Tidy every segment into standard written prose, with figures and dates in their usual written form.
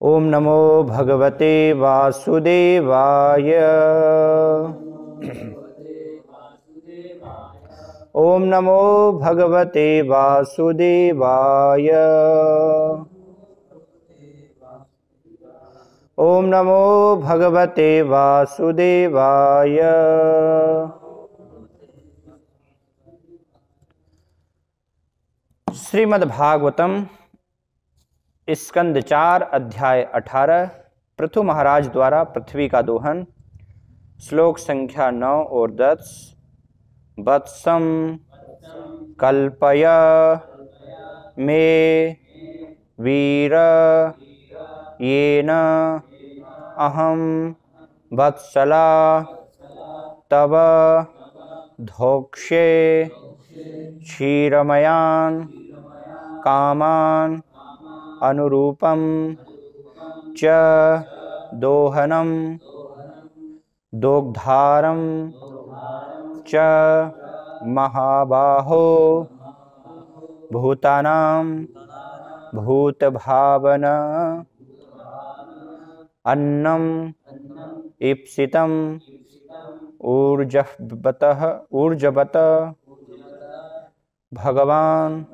ओम नमो भगवते वासुदेवाय। ओम नमो भगवते वासुदेवाय। ओम नमो भगवते वासुदेवाय। श्रीमद्भागवतम स्कंद 4 अध्याय 18 पृथु महाराज द्वारा पृथ्वी का दोहन। श्लोक संख्या 9 और 10। वत्सम कल्पय मे वीर येन अहम वत्सला तव धोक्ष्ये क्षीरमयान् कामान् अनुरूपम च दोहनम दोग्धारम च महाबाहो भूतानां भूतभावन अन्नम इप्सितम ऊर्जवत भगवान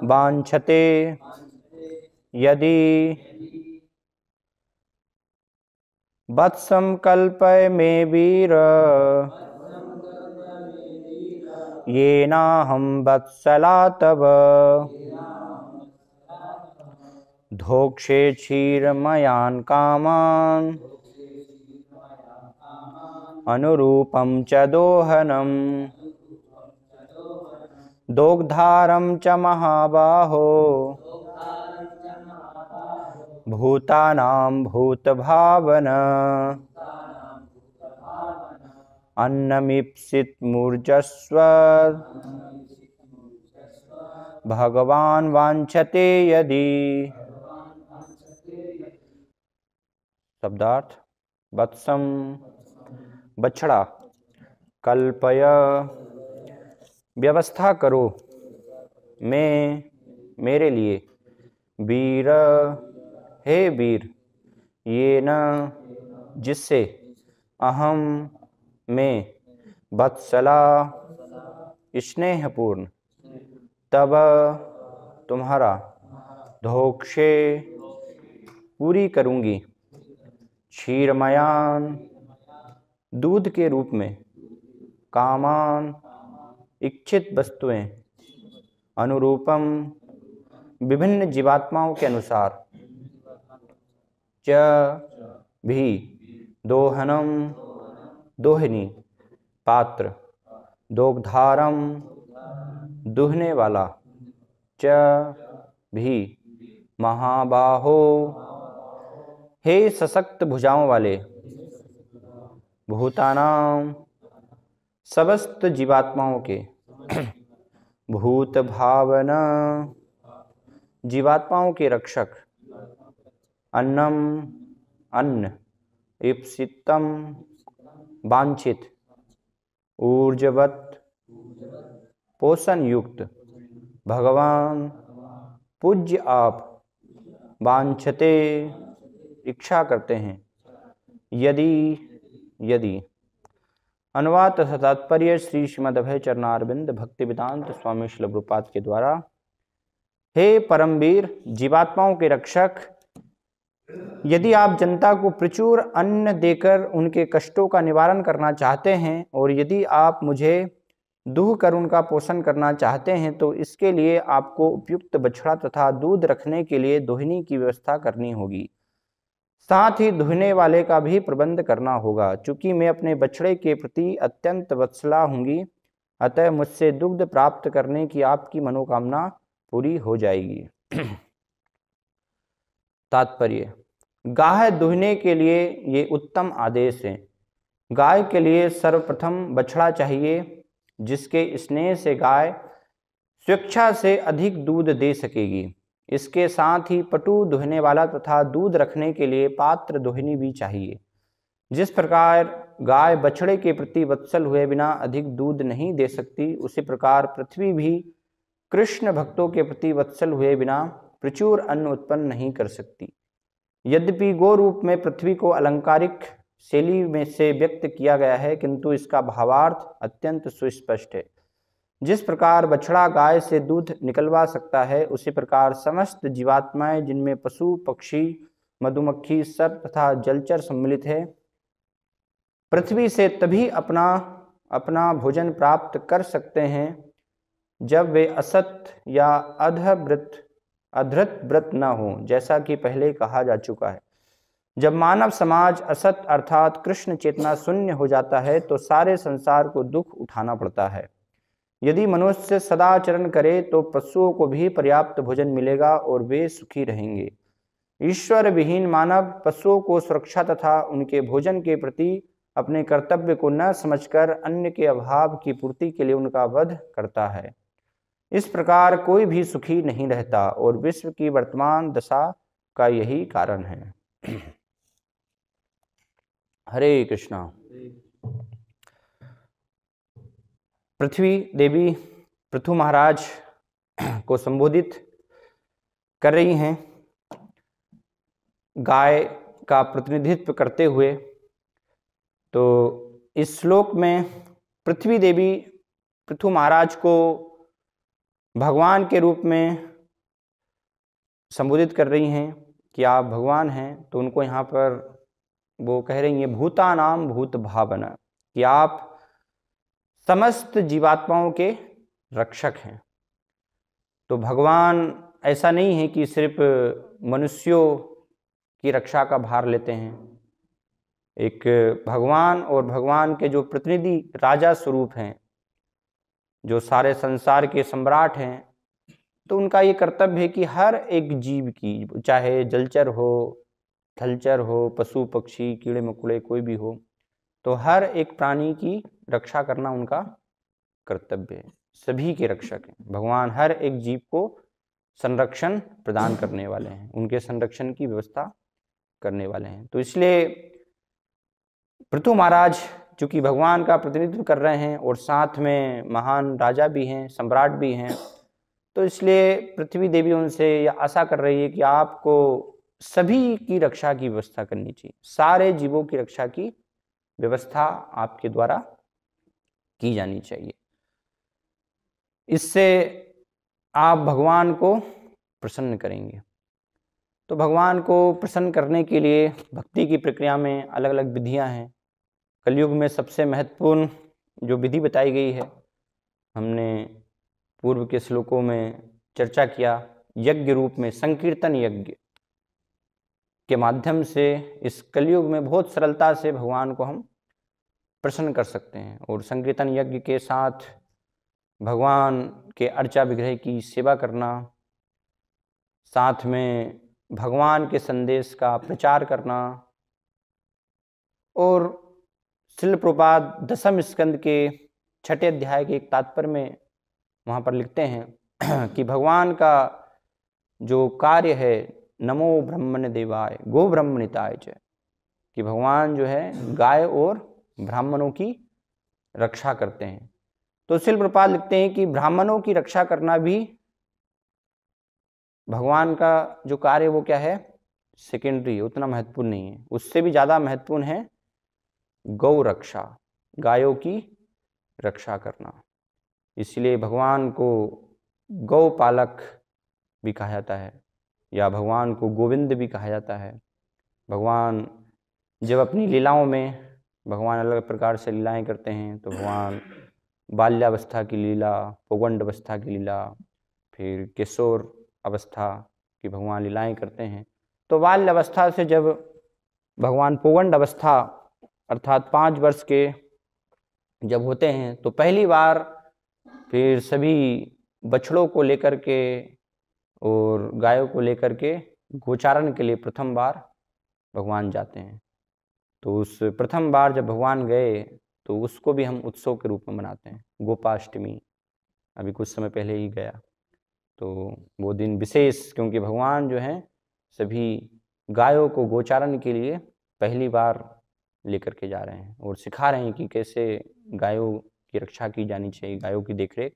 वाञ्छते यदि वत्सं कल्पय मे वीर येनाहं वत्सला तव धोक्षे क्षीरमयान् कामान् अनुरूपं च दोहनम् दोग्धारं च महाबाहो भूतानां भूतभावन अन्नमीप्सित मूर्जस्व भगवान वाञ्छते यदि। शब्दार्थ। वत्सम बछड़ा, कल्पय व्यवस्था करो, मैं मेरे लिए, वीर हे वीर, ये न जिससे, अहम मैं, वत्सला स्नेहपूर्ण, तब तुम्हारा, धोक्षे पूरी करूंगी, क्षीरमयान दूध के रूप में, कामान इच्छित वस्तुएं, अनुरूपम विभिन्न जीवात्माओं के अनुसार, च भी दोहनम दोहिनी पात्र, दोग्धारम दुहने वाला, च भी महाबाहो हे सशक्त भुजाओं वाले, भूतानां समस्त जीवात्माओं के, भूत भावना जीवात्माओं के रक्षक, अन्नम अन्न, इप्सितम वांछित, ऊर्जवत पोषण युक्त, भगवान पूज्य आप, वांछते इच्छा करते हैं, यदि। अनुवाद तथा तात्पर्य श्री श्रीमद् अभय चरणारविंद भक्ति वेदांत स्वामी श्रील प्रभुपाद के द्वारा। हे परमवीर, जीवात्माओं के रक्षक, यदि आप जनता को प्रचुर अन्न देकर उनके कष्टों का निवारण करना चाहते हैं और यदि आप मुझे दूह कर उनका पोषण करना चाहते हैं तो इसके लिए आपको उपयुक्त बछड़ा तथा दूध रखने के लिए दोहिनी की व्यवस्था करनी होगी। साथ ही दुहने वाले का भी प्रबंध करना होगा। चूंकि मैं अपने बछड़े के प्रति अत्यंत वत्सला होंगी, अतः मुझसे दुग्ध प्राप्त करने की आपकी मनोकामना पूरी हो जाएगी। तात्पर्य। गाय दुहने के लिए ये उत्तम आदेश है। गाय के लिए सर्वप्रथम बछड़ा चाहिए, जिसके स्नेह से गाय स्वेच्छा से अधिक दूध दे सकेगी। इसके साथ ही पटु दुहने वाला तथा दूध रखने के लिए पात्र दोहिनी भी चाहिए। जिस प्रकार गाय बछड़े के प्रति वत्सल हुए बिना अधिक दूध नहीं दे सकती, उसी प्रकार पृथ्वी भी कृष्ण भक्तों के प्रति वत्सल हुए बिना प्रचुर अन्न उत्पन्न नहीं कर सकती। यद्यपि गो रूप में पृथ्वी को अलंकारिक शैली में से व्यक्त किया गया है, किंतु इसका भावार्थ अत्यंत सुस्पष्ट है। जिस प्रकार बछड़ा गाय से दूध निकलवा सकता है, उसी प्रकार समस्त जीवात्माएं, जिनमें पशु, पक्षी, मधुमक्खी, सर्प तथा जलचर सम्मिलित है, पृथ्वी से तभी अपना भोजन प्राप्त कर सकते हैं जब वे असत या अधृत व्रत न हो, जैसा कि पहले कहा जा चुका है। जब मानव समाज असत अर्थात कृष्ण चेतना शून्य हो जाता है तो सारे संसार को दुख उठाना पड़ता है। यदि मनुष्य सदाचरण करे तो पशुओं को भी पर्याप्त भोजन मिलेगा और वे सुखी रहेंगे। ईश्वर विहीन मानव पशुओं को सुरक्षा तथा उनके भोजन के प्रति अपने कर्तव्य को न समझकर अन्य के अभाव की पूर्ति के लिए उनका वध करता है। इस प्रकार कोई भी सुखी नहीं रहता और विश्व की वर्तमान दशा का यही कारण है। हरे कृष्णा। पृथ्वी देवी पृथु महाराज को संबोधित कर रही हैं, गाय का प्रतिनिधित्व करते हुए। तो इस श्लोक में पृथ्वी देवी पृथु महाराज को भगवान के रूप में संबोधित कर रही हैं कि आप भगवान हैं। तो उनको यहाँ पर वो कह रही हैं भूतानाम भूत भावना, कि आप समस्त जीवात्माओं के रक्षक हैं। तो भगवान ऐसा नहीं है कि सिर्फ मनुष्यों की रक्षा का भार लेते हैं। एक भगवान और भगवान के जो प्रतिनिधि राजा स्वरूप हैं, जो सारे संसार के सम्राट हैं, तो उनका ये कर्तव्य है कि हर एक जीव की, चाहे जलचर हो, थलचर हो, पशु पक्षी, कीड़े मकोड़े, कोई भी हो, तो हर एक प्राणी की रक्षा करना उनका कर्तव्य है। सभी के रक्षक हैं भगवान, हर एक जीव को संरक्षण प्रदान करने वाले हैं, उनके संरक्षण की व्यवस्था करने वाले हैं। तो इसलिए पृथु महाराज चूंकि भगवान का प्रतिनिधित्व कर रहे हैं और साथ में महान राजा भी हैं, सम्राट भी हैं, तो इसलिए पृथ्वी देवी उनसे यह आशा कर रही है कि आपको सभी की रक्षा की व्यवस्था करनी चाहिए, सारे जीवों की रक्षा की व्यवस्था आपके द्वारा की जानी चाहिए। इससे आप भगवान को प्रसन्न करेंगे। तो भगवान को प्रसन्न करने के लिए भक्ति की प्रक्रिया में अलग अलग विधियां हैं। कलयुग में सबसे महत्वपूर्ण जो विधि बताई गई है, हमने पूर्व के श्लोकों में चर्चा किया, यज्ञ रूप में संकीर्तन यज्ञ के माध्यम से इस कलयुग में बहुत सरलता से भगवान को हम प्रसन्न कर सकते हैं। और संकीर्तन यज्ञ के साथ भगवान के अर्चा विग्रह की सेवा करना, साथ में भगवान के संदेश का प्रचार करना। और श्रील प्रभुपाद दशम स्कंद के 6ठे अध्याय के एक तात्पर्य में वहाँ पर लिखते हैं कि भगवान का जो कार्य है, नमो ब्रह्मण्य देवाय गो ब्रह्मणिताय च, कि भगवान जो है गाय और ब्राह्मणों की रक्षा करते हैं। तो श्रील प्रभुपाद लिखते हैं कि ब्राह्मणों की रक्षा करना भी भगवान का जो कार्य है वो क्या है, सेकेंडरी है, उतना महत्वपूर्ण नहीं है। उससे भी ज़्यादा महत्वपूर्ण है गौ रक्षा, गायों की रक्षा करना। इसलिए भगवान को गौ पालक भी कहा जाता है, या भगवान को गोविंद भी कहा जाता है। भगवान जब अपनी लीलाओं में, भगवान अलग प्रकार से लीलाएं करते हैं, तो भगवान बाल्यावस्था की लीला, पौगंड अवस्था की लीला, फिर किशोर अवस्था की भगवान लीलाएं करते हैं। तो बाल्य अवस्था से जब भगवान पौगंड अवस्था अर्थात 5 वर्ष के जब होते हैं, तो पहली बार फिर सभी बछड़ों को लेकर के और गायों को लेकर के गोचारण के लिए प्रथम बार भगवान जाते हैं। तो उस प्रथम बार जब भगवान गए तो उसको भी हम उत्सव के रूप में मनाते हैं, गोपाष्टमी। अभी कुछ समय पहले ही गया, तो वो दिन विशेष, क्योंकि भगवान जो हैं सभी गायों को गोचारण के लिए पहली बार लेकर के जा रहे हैं और सिखा रहे हैं कि कैसे गायों की रक्षा की जानी चाहिए, गायों की देखरेख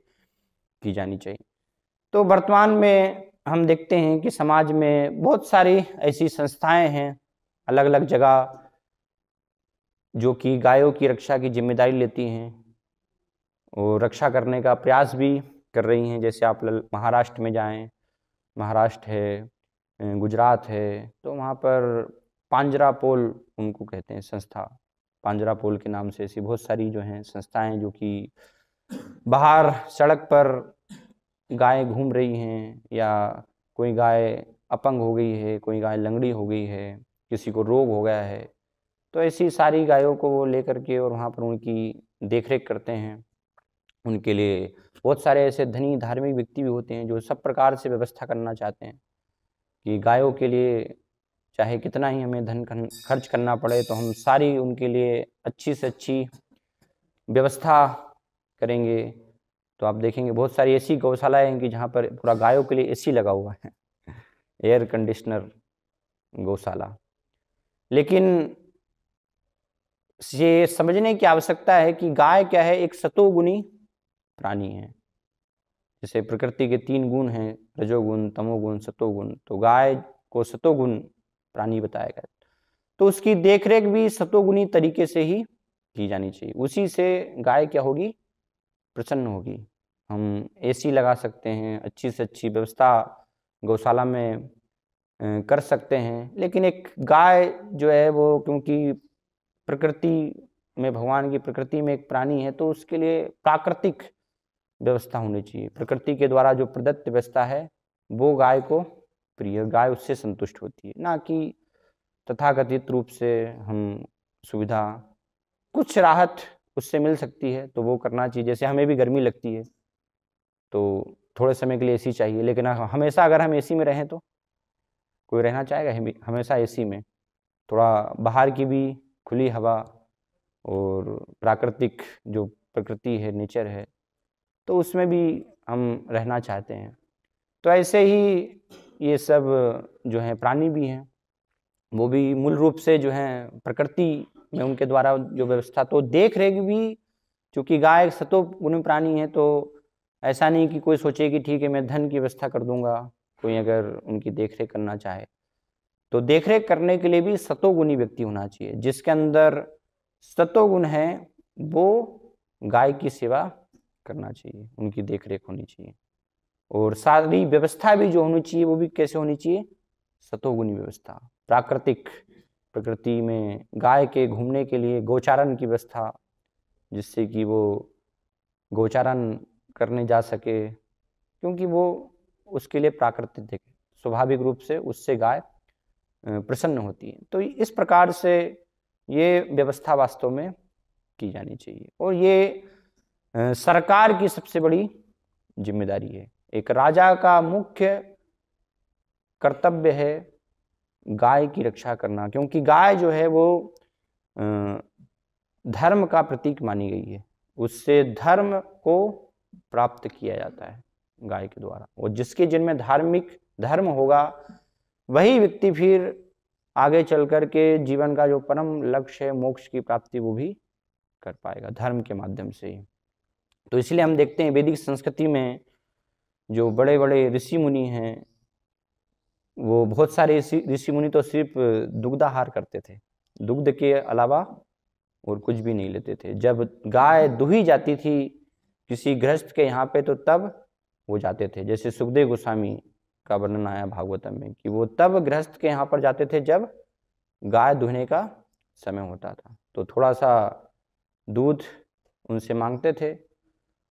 की जानी चाहिए। तो वर्तमान में हम देखते हैं कि समाज में बहुत सारी ऐसी संस्थाएं हैं अलग अलग जगह जो कि गायों की रक्षा की जिम्मेदारी लेती हैं और रक्षा करने का प्रयास भी कर रही हैं। जैसे आप महाराष्ट्र में जाएं, महाराष्ट्र है, गुजरात है, तो वहाँ पर पांजरापोल उनको कहते हैं संस्था, पांजरापोल के नाम से ऐसी बहुत सारी जो हैं संस्थाएं जो कि बाहर सड़क पर गाय घूम रही हैं या कोई गाय अपंग हो गई है, कोई गाय लंगड़ी हो गई है, किसी को रोग हो गया है, तो ऐसी सारी गायों को वो लेकर के और वहाँ पर उनकी देखरेख करते हैं। उनके लिए बहुत सारे ऐसे धनी धार्मिक व्यक्ति भी होते हैं जो सब प्रकार से व्यवस्था करना चाहते हैं कि गायों के लिए चाहे कितना ही हमें धन खर्च करना पड़े तो हम सारी उनके लिए अच्छी से अच्छी व्यवस्था करेंगे। तो आप देखेंगे बहुत सारी ऐसी गौशालाएं हैं कि जहाँ पर पूरा गायों के लिए एसी लगा हुआ है, एयर कंडीशनर गौशाला। लेकिन ये समझने की आवश्यकता है कि गाय क्या है, एक सतोगुणी प्राणी है। जैसे प्रकृति के 3 गुण हैं, रजोगुण, तमोगुण, सतोगुण, तो गाय को सतोगुण प्राणी बताया गया। तो उसकी देखरेख भी सतोगुणी तरीके से ही की जानी चाहिए। उसी से गाय क्या होगी, प्रसन्न होगी। हम एसी लगा सकते हैं, अच्छी से अच्छी व्यवस्था गौशाला में कर सकते हैं, लेकिन एक गाय जो है वो क्योंकि प्रकृति में, भगवान की प्रकृति में एक प्राणी है, तो उसके लिए प्राकृतिक व्यवस्था होनी चाहिए। प्रकृति के द्वारा जो प्रदत्त व्यवस्था है वो गाय को प्रिय, गाय उससे संतुष्ट होती है, ना कि तथाकथित रूप से हम सुविधा, कुछ राहत उससे मिल सकती है तो वो करना चाहिए। जैसे हमें भी गर्मी लगती है तो थोड़े समय के लिए एसी चाहिए, लेकिन हमेशा अगर हम एसी में रहें तो कोई रहना चाहेगा हमेशा एसी में? थोड़ा बाहर की भी खुली हवा और प्राकृतिक जो प्रकृति है, नेचर है, तो उसमें भी हम रहना चाहते हैं। तो ऐसे ही ये सब जो हैं प्राणी भी हैं, वो भी मूल रूप से जो हैं प्रकृति में उनके द्वारा जो व्यवस्था, तो देख रेख भी, चूँकि गाय सतोगुणी प्राणी है तो ऐसा नहीं कि कोई सोचे कि ठीक है मैं धन की व्यवस्था कर दूंगा। कोई अगर उनकी देखरेख करना चाहे तो देखरेख करने के लिए भी सतोगुणी व्यक्ति होना चाहिए। जिसके अंदर सतोगुण है वो गाय की सेवा करना चाहिए, उनकी देखरेख होनी चाहिए। और सारी व्यवस्था भी जो होनी चाहिए वो भी कैसे होनी चाहिए, सतोगुणी व्यवस्था। प्राकृतिक, प्रकृति में गाय के घूमने के लिए गोचारण की व्यवस्था, जिससे कि वो गोचारण करने जा सके, क्योंकि वो उसके लिए प्राकृतिक है, स्वाभाविक रूप से उससे गाय प्रसन्न होती है। तो इस प्रकार से ये व्यवस्था वास्तव में की जानी चाहिए और ये सरकार की सबसे बड़ी जिम्मेदारी है। एक राजा का मुख्य कर्तव्य है गाय की रक्षा करना, क्योंकि गाय जो है वो धर्म का प्रतीक मानी गई है। उससे धर्म को प्राप्त किया जाता है गाय के द्वारा, और जिसके जिनमें धार्मिक धर्म होगा वही व्यक्ति फिर आगे चल कर के जीवन का जो परम लक्ष्य है, मोक्ष की प्राप्ति, वो भी कर पाएगा धर्म के माध्यम से ही। तो इसलिए हम देखते हैं वैदिक संस्कृति में जो बड़े बड़े ऋषि मुनि हैं, वो बहुत सारे ऋषि मुनि तो सिर्फ दुग्धाहार करते थे, दुग्ध के अलावा और कुछ भी नहीं लेते थे। जब गाय दुही जाती थी किसी गृहस्थ के यहाँ पे तो तब वो जाते थे। जैसे सुखदेव गोस्वामी का वर्णन आया भागवतम में कि वो तब गृहस्थ के यहाँ पर जाते थे जब गाय दुहने का समय होता था, तो थोड़ा सा दूध उनसे मांगते थे।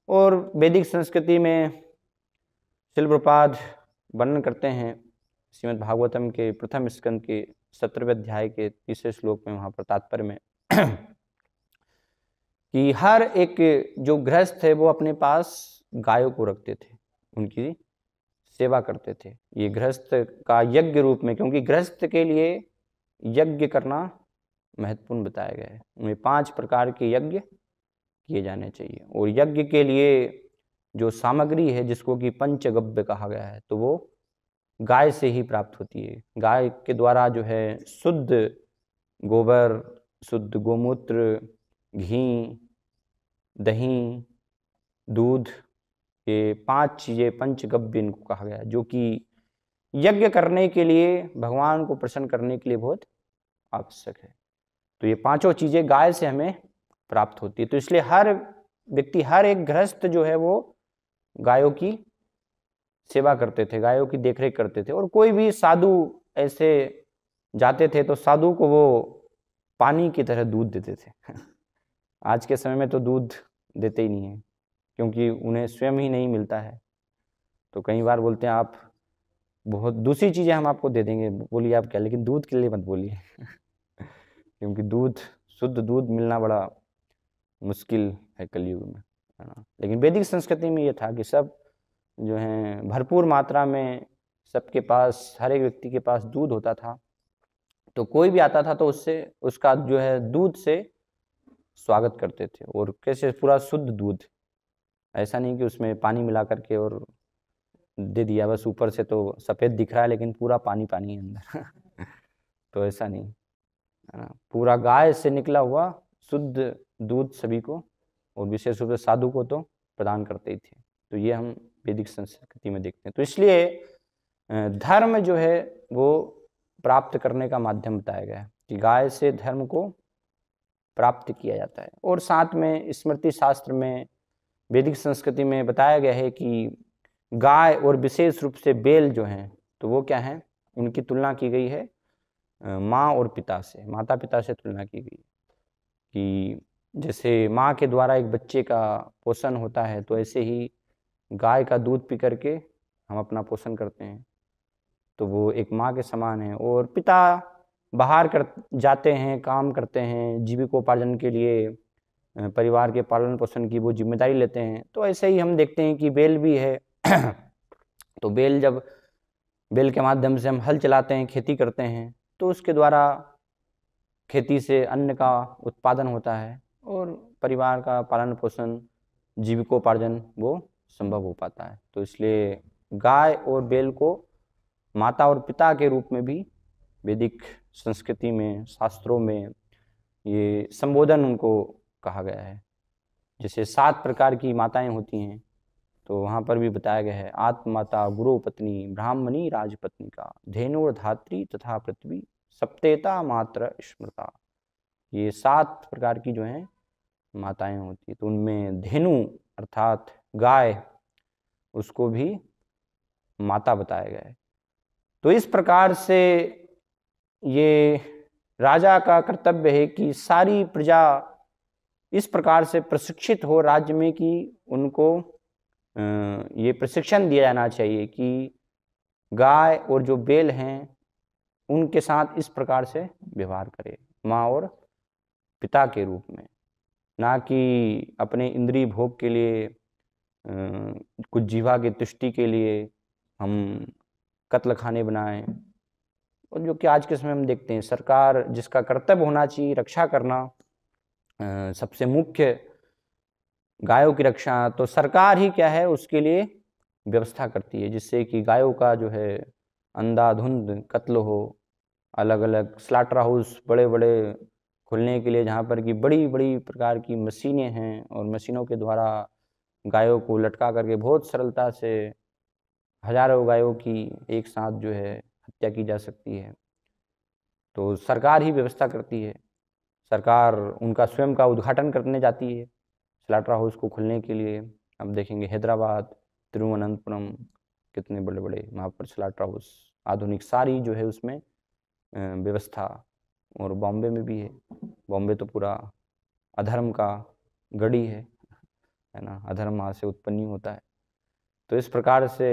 और वैदिक संस्कृति में शिल प्रपाद वर्णन करते हैं श्रीमद् भागवतम के प्रथम स्कंद के 17वें अध्याय के 3 श्लोक में, वहाँ पर तात्पर्य में कि हर एक जो गृहस्थ है वो अपने पास गायों को रखते थे, उनकी सेवा करते थे। ये गृहस्थ का यज्ञ रूप में, क्योंकि गृहस्थ के लिए यज्ञ करना महत्वपूर्ण बताया गया है। उनमें 5 प्रकार के यज्ञ किए जाने चाहिए, और यज्ञ के लिए जो सामग्री है जिसको कि पंचगव्य कहा गया है, तो वो गाय से ही प्राप्त होती है। गाय के द्वारा जो है शुद्ध गोबर, शुद्ध गोमूत्र, घी, दही, दूध, ये 5 चीज़ें पंचगव्य इनको कहा गया है, जो कि यज्ञ करने के लिए, भगवान को प्रसन्न करने के लिए बहुत आवश्यक है। तो ये पांचों चीजें गाय से हमें प्राप्त होती है। तो इसलिए हर व्यक्ति, हर एक गृहस्थ जो है वो गायों की सेवा करते थे, गायों की देखरेख करते थे। और कोई भी साधु ऐसे जाते थे तो साधु को वो पानी की तरह दूध देते थे। आज के समय में तो दूध देते ही नहीं है, क्योंकि उन्हें स्वयं ही नहीं मिलता है। तो कई बार बोलते हैं आप बहुत दूसरी चीजें हम आपको दे देंगे, बोलिए आप क्या, लेकिन दूध के लिए मत बोलिए। क्योंकि दूध, शुद्ध दूध मिलना बड़ा मुश्किल है कलयुग में, है ना। लेकिन वैदिक संस्कृति में ये था कि सब जो है भरपूर मात्रा में सबके पास, हर एक व्यक्ति के पास दूध होता था। तो कोई भी आता था तो उससे, उसका जो है दूध से स्वागत करते थे। और कैसे, पूरा शुद्ध दूध, ऐसा नहीं कि उसमें पानी मिला करके और दे दिया, बस ऊपर से तो सफ़ेद दिख रहा है लेकिन पूरा पानी पानी है अंदर। तो ऐसा नहीं, है ना। पूरा गाय से निकला हुआ शुद्ध दूध सभी को, और विशेष रूप से साधु को तो प्रदान करते ही थे। तो ये हम वैदिक संस्कृति में देखते हैं। तो इसलिए धर्म जो है वो प्राप्त करने का माध्यम बताया गया है कि गाय से धर्म को प्राप्त किया जाता है। और साथ में स्मृति शास्त्र में, वैदिक संस्कृति में बताया गया है कि गाय और विशेष रूप से बैल जो हैं, तो वो क्या हैं, उनकी तुलना की गई है माँ और पिता से, माता पिता से तुलना की गई कि जैसे माँ के द्वारा एक बच्चे का पोषण होता है, तो ऐसे ही गाय का दूध पी करके हम अपना पोषण करते हैं। तो वो एक माँ के समान है। और पिता बाहर जाते हैं, काम करते हैं, जीविकोपार्जन के लिए, परिवार के पालन पोषण की वो जिम्मेदारी लेते हैं। तो ऐसे ही हम देखते हैं कि बैल भी है। तो बैल के माध्यम से हम हल चलाते हैं, खेती करते हैं, तो उसके द्वारा खेती से अन्न का उत्पादन होता है और परिवार का पालन पोषण, जीविकोपार्जन वो संभव हो पाता है। तो इसलिए गाय और बैल को माता और पिता के रूप में भी वैदिक संस्कृति में, शास्त्रों में ये संबोधन उनको कहा गया है। जैसे 7 प्रकार की माताएं होती हैं, तो वहाँ पर भी बताया गया है, आत्ममाता, गुरु पत्नी, ब्राह्मणी, राजपत्निका, धेनुर धात्री तथा पृथ्वी, सप्तेता मात्र स्मृता। ये 7 प्रकार की जो हैं माताएं होती है। तो उनमें धेनु अर्थात गाय, उसको भी माता बताया गया है। तो इस प्रकार से ये राजा का कर्तव्य है कि सारी प्रजा इस प्रकार से प्रशिक्षित हो राज्य में कि उनको ये प्रशिक्षण दिया जाना चाहिए कि गाय और जो बैल हैं उनके साथ इस प्रकार से व्यवहार करे, माँ और पिता के रूप में, ना कि अपने इंद्रिय भोग के लिए, कुछ जीवा की तुष्टि के लिए हम कत्ल खाने बनाएं। और जो कि आज के समय हम देखते हैं, सरकार जिसका कर्तव्य होना चाहिए रक्षा करना, सबसे मुख्य गायों की रक्षा, तो सरकार ही क्या है उसके लिए व्यवस्था करती है, जिससे कि गायों का जो है अंधाधुंध कत्ल हो। अलग अलग स्लॉटर हाउस बड़े बड़े खुलने के लिए, जहाँ पर कि बड़ी बड़ी प्रकार की मशीनें हैं, और मशीनों के द्वारा गायों को लटका करके बहुत सरलता से हजारों गायों की एक साथ जो है हत्या की जा सकती है। तो सरकार ही व्यवस्था करती है। सरकार उनका स्वयं का उद्घाटन करने जाती है स्लॉटर हाउस को खुलने के लिए। अब देखेंगे हैदराबाद, तिरुवनंतपुरम, कितने बड़े बड़े वहाँ पर स्लॉटर हाउस, आधुनिक सारी जो है उसमें व्यवस्था। और बॉम्बे में भी है। बॉम्बे तो पूरा अधर्म का गढ़ी है ना, अधर्म वहाँ से उत्पन्न ही होता है। तो इस प्रकार से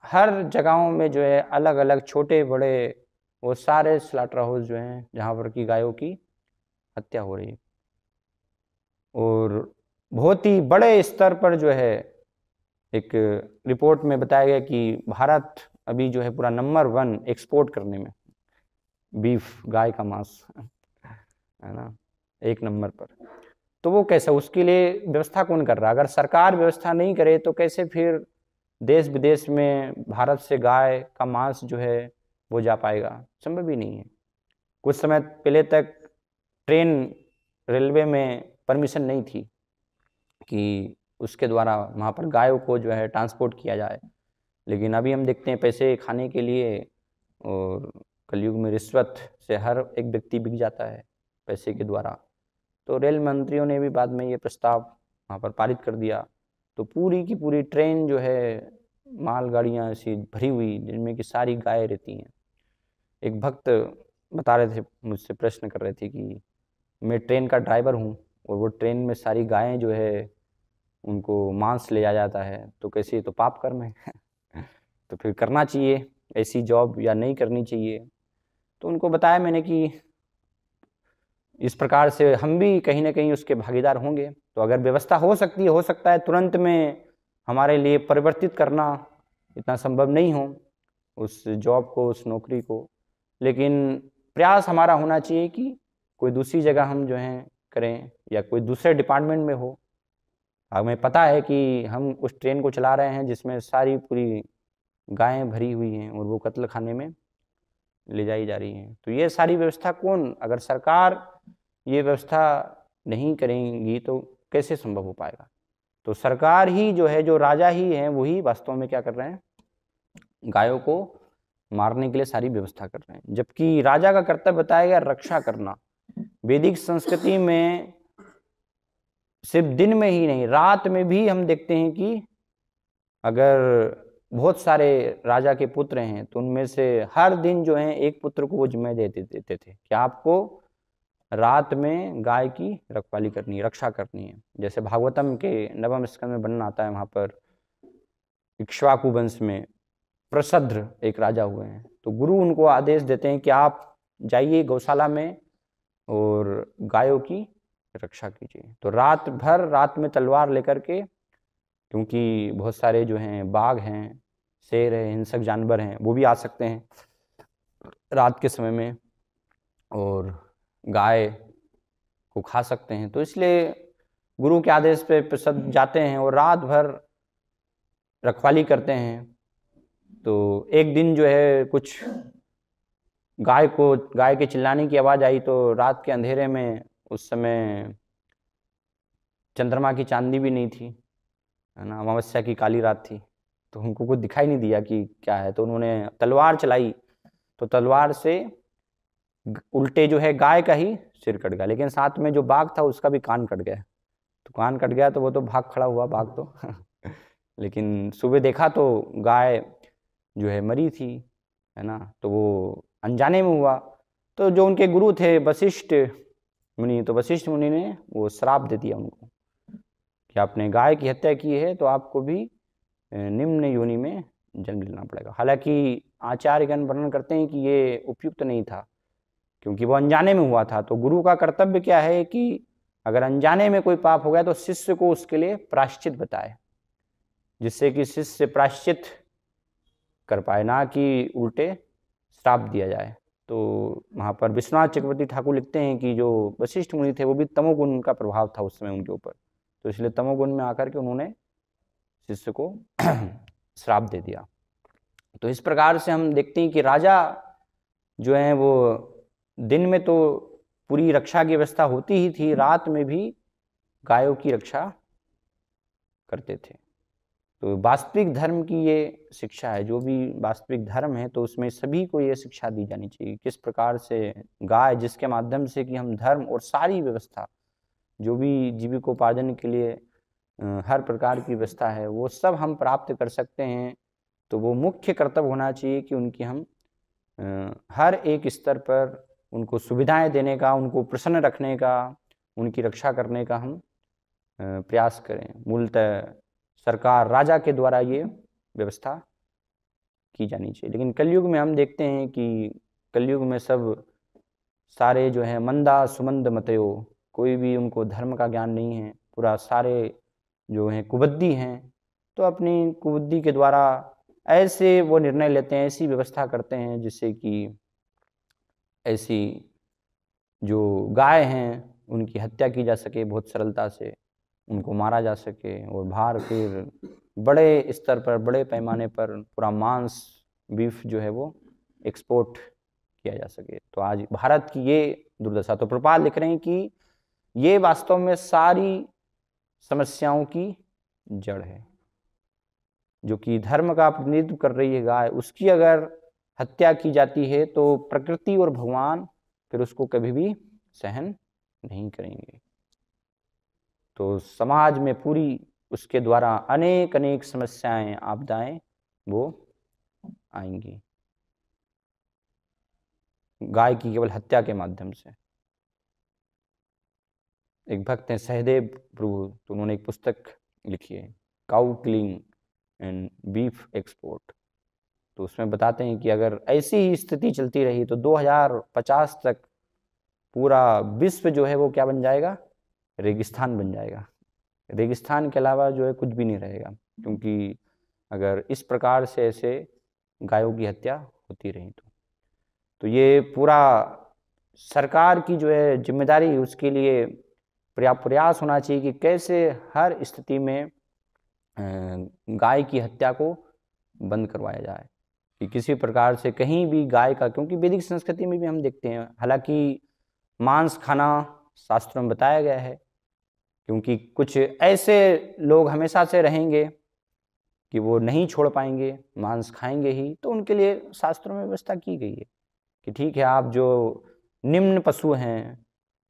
हर जगहों में जो है अलग अलग छोटे बड़े वो सारे स्लॉटर हाउस जो हैं जहाँ पर की गायों की हत्या हो रही है। और बहुत ही बड़े स्तर पर जो है एक रिपोर्ट में बताया गया कि भारत अभी जो है पूरा नंबर 1 एक्सपोर्ट करने में, बीफ, गाय का मांस, है ना, 1 नंबर पर। तो वो कैसे, उसके लिए व्यवस्था कौन कर रहा है? अगर सरकार व्यवस्था नहीं करे तो कैसे फिर देश विदेश में भारत से गाय का मांस जो है वो जा पाएगा? संभव ही नहीं है। कुछ समय पहले तक ट्रेन, रेलवे में परमिशन नहीं थी कि उसके द्वारा वहाँ पर गायों को जो है ट्रांसपोर्ट किया जाए, लेकिन अभी हम देखते हैं पैसे खाने के लिए, और कलयुग में रिश्वत से हर एक व्यक्ति बिक जाता है पैसे के द्वारा। तो रेल मंत्रियों ने भी बाद में ये प्रस्ताव वहाँ पर पारित कर दिया। तो पूरी की पूरी ट्रेन जो है, मालगाड़ियाँ ऐसी भरी हुई जिनमें कि सारी गायें रहती हैं। एक भक्त बता रहे थे, मुझसे प्रश्न कर रहे थे कि मैं ट्रेन का ड्राइवर हूँ और वो ट्रेन में सारी गायें जो है उनको मांस ले जाता है, तो कैसे, ये तो पाप कर्म है तो फिर करना चाहिए ऐसी जॉब या नहीं करनी चाहिए। तो उनको बताया मैंने कि इस प्रकार से हम भी कहीं ना कहीं उसके भागीदार होंगे। तो अगर व्यवस्था हो सकता है तुरंत में हमारे लिए परिवर्तित करना इतना संभव नहीं हो उस जॉब को, उस नौकरी को, लेकिन प्रयास हमारा होना चाहिए कि कोई दूसरी जगह हम जो है करें या कोई दूसरे डिपार्टमेंट में हो। हमें पता है कि हम उस ट्रेन को चला रहे हैं जिसमें सारी पूरी गायें भरी हुई हैं और वो कत्ल खाने में ले जाई जा रही हैं। तो ये सारी व्यवस्था कौन, अगर सरकार ये व्यवस्था नहीं करेंगी तो कैसे संभव हो पाएगा। तो सरकार ही जो है, जो राजा ही है, वही वास्तव में क्या कर रहे हैं, गायों को मारने के लिए सारी व्यवस्था कर रहे हैं। जबकि राजा का कर्तव्य बताया गया रक्षा करना। वैदिक संस्कृति में सिर्फ दिन में ही नहीं, रात में भी हम देखते हैं कि अगर बहुत सारे राजा के पुत्र हैं तो उनमें से हर दिन जो है एक पुत्र को वो जिम्मे देते थे कि आपको रात में गाय की रखवाली करनी है, रक्षा करनी है। जैसे भागवतम के नवम स्कंद में वर्णन आता है, वहां पर इक्ष्वाकु वंश में प्रसद्र एक राजा हुए हैं, तो गुरु उनको आदेश देते हैं कि आप जाइए गौशाला में और गायों की रक्षा कीजिए। तो रात भर, रात में तलवार लेकर के, क्योंकि बहुत सारे जो हैं बाघ हैं, शेर है, हिंसक जानवर हैं, वो भी आ सकते हैं रात के समय में और गाय को खा सकते हैं। तो इसलिए गुरु के आदेश पे प्रसद जाते हैं और रात भर रखवाली करते हैं। तो एक दिन जो है कुछ गाय के चिल्लाने की आवाज़ आई, तो रात के अंधेरे में, उस समय चंद्रमा की चांदनी भी नहीं थी, है ना, अमावस्या की काली रात थी, तो उनको कुछ दिखाई नहीं दिया कि क्या है। तो उन्होंने तलवार चलाई, तो तलवार से उल्टे जो है गाय का ही सिर कट गया, लेकिन साथ में जो बाघ था उसका भी कान कट गया। तो कान कट गया तो वो तो भाग खड़ा हुआ बाघ तो लेकिन सुबह देखा तो गाय जो है मरी थी, है ना। तो वो अनजाने में हुआ। तो जो उनके गुरु थे वशिष्ठ मुनि, तो वशिष्ठ मुनि ने वो श्राप दे दिया उनको कि आपने गाय की हत्या की है तो आपको भी निम्न योनि में जन्म लेना पड़ेगा। हालांकि आचार्यगण वर्णन करते हैं कि ये उपयुक्त नहीं था, क्योंकि वो अनजाने में हुआ था। तो गुरु का कर्तव्य क्या है कि अगर अनजाने में कोई पाप हो गया तो शिष्य को उसके लिए प्रायश्चित बताए, जिससे कि शिष्य प्रायश्चित कर पाए, ना कि उल्टे श्राप दिया जाए। तो वहाँ पर विश्वनाथ चक्रवर्ती ठाकुर लिखते हैं कि जो वशिष्ठ मुनि थे वो भी तमोगुण का प्रभाव था उस समय उनके ऊपर, तो इसलिए तमोगुण में आकर के उन्होंने शिष्य को श्राप दे दिया। तो इस प्रकार से हम देखते हैं कि राजा जो है वो दिन में तो पूरी रक्षा की व्यवस्था होती ही थी, रात में भी गायों की रक्षा करते थे। तो वास्तविक धर्म की ये शिक्षा है, जो भी वास्तविक धर्म है तो उसमें सभी को ये शिक्षा दी जानी चाहिए, किस प्रकार से गाय, जिसके माध्यम से कि हम धर्म और सारी व्यवस्था जो भी जीविकोपार्जन के लिए हर प्रकार की व्यवस्था है वो सब हम प्राप्त कर सकते हैं। तो वो मुख्य कर्तव्य होना चाहिए कि उनकी हम हर एक स्तर पर उनको सुविधाएं देने का, उनको प्रसन्न रखने का, उनकी रक्षा करने का हम प्रयास करें। मूलतः सरकार, राजा के द्वारा ये व्यवस्था की जानी चाहिए। लेकिन कलयुग में हम देखते हैं कि कलयुग में सब सारे जो है मंदा सुमंद मतयो, कोई भी उनको धर्म का ज्ञान नहीं है, पूरा सारे जो हैं कुबुद्धि हैं। तो अपनी कुबुद्धि के द्वारा ऐसे वो निर्णय लेते हैं, ऐसी व्यवस्था करते हैं जिससे कि ऐसी जो गाय हैं उनकी हत्या की जा सके, बहुत सरलता से उनको मारा जा सके, और बाहर फिर बड़े स्तर पर, बड़े पैमाने पर पूरा मांस, बीफ जो है वो एक्सपोर्ट किया जा सके। तो आज भारत की ये दुर्दशा। तो प्रपात लिख रहे हैं कि ये वास्तव में सारी समस्याओं की जड़ है। जो कि धर्म का प्रतिनिधित्व कर रही है गाय, उसकी अगर हत्या की जाती है तो प्रकृति और भगवान फिर उसको कभी भी सहन नहीं करेंगे। तो समाज में पूरी उसके द्वारा अनेक अनेक समस्याएं, आपदाएं वो आएंगी गाय की केवल हत्या के माध्यम से। एक भक्त हैं सहदेव प्रभु, तो उन्होंने एक पुस्तक लिखी है cow killing and beef export. तो उसमें बताते हैं कि अगर ऐसी ही स्थिति चलती रही तो 2050 तक पूरा विश्व जो है वो क्या बन जाएगा, रेगिस्तान बन जाएगा। रेगिस्तान के अलावा जो है कुछ भी नहीं रहेगा, क्योंकि अगर इस प्रकार से ऐसे गायों की हत्या होती रही तो ये पूरा सरकार की जो है जिम्मेदारी, उसके लिए प्रयास होना चाहिए कि कैसे हर स्थिति में गाय की हत्या को बंद करवाया जाए, कि किसी प्रकार से कहीं भी गाय का, क्योंकि वैदिक संस्कृति में भी हम देखते हैं, हालांकि मांस खाना शास्त्रों में बताया गया है, क्योंकि कुछ ऐसे लोग हमेशा से रहेंगे कि वो नहीं छोड़ पाएंगे, मांस खाएंगे ही, तो उनके लिए शास्त्रों में व्यवस्था की गई है कि ठीक है, आप जो निम्न पशु हैं,